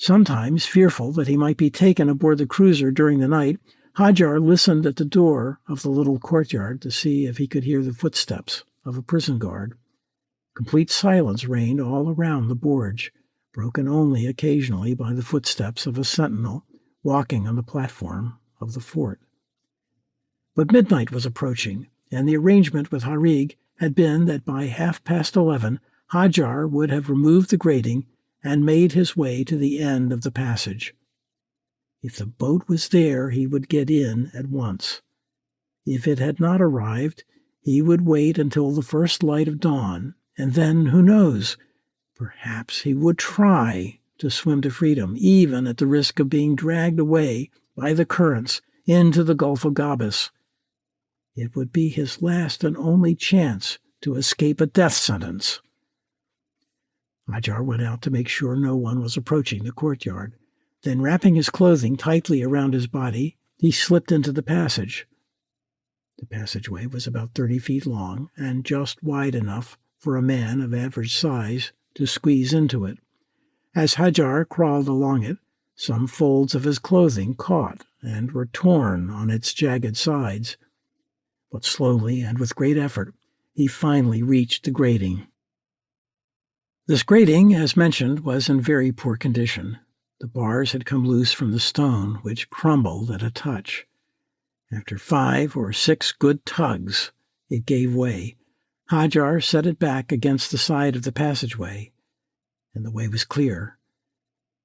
Sometimes, fearful that he might be taken aboard the cruiser during the night, Hajar listened at the door of the little courtyard to see if he could hear the footsteps of a prison guard. Complete silence reigned all around the gorge, broken only occasionally by the footsteps of a sentinel walking on the platform of the fort. But midnight was approaching, and the arrangement with Harig had been that by 11:30 Hajar would have removed the grating and made his way to the end of the passage. If the boat was there, he would get in at once. If it had not arrived, he would wait until the first light of dawn, and then, who knows, perhaps he would try to swim to freedom, even at the risk of being dragged away by the currents into the Gulf of Gabas. It would be his last and only chance to escape a death sentence. Hajar went out to make sure no one was approaching the courtyard. Then, wrapping his clothing tightly around his body, he slipped into the passage. The passageway was about 30 feet long and just wide enough for a man of average size to squeeze into it. As Hajar crawled along it, some folds of his clothing caught and were torn on its jagged sides. But slowly and with great effort, he finally reached the grating. This grating, as mentioned, was in very poor condition. The bars had come loose from the stone, which crumbled at a touch. After 5 or 6 good tugs, it gave way. Hajar set it back against the side of the passageway, and the way was clear.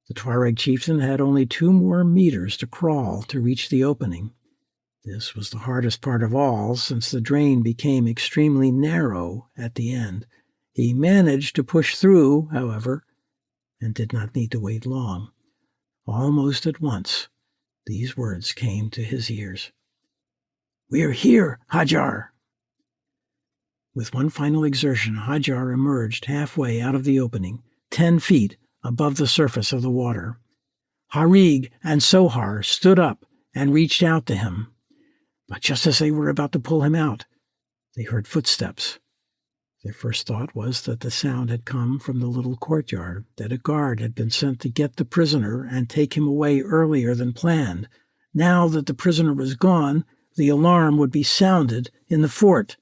The Tuareg chieftain had only 2 more meters to crawl to reach the opening. This was the hardest part of all, since the drain became extremely narrow at the end. He managed to push through, however, and did not need to wait long. Almost at once, these words came to his ears. "We're here, Hajar!" With one final exertion, Hajar emerged halfway out of the opening, 10 feet above the surface of the water. Harig and Sohar stood up and reached out to him. But just as they were about to pull him out, they heard footsteps. Their first thought was that the sound had come from the little courtyard, that a guard had been sent to get the prisoner and take him away earlier than planned. Now that the prisoner was gone, the alarm would be sounded in the fort.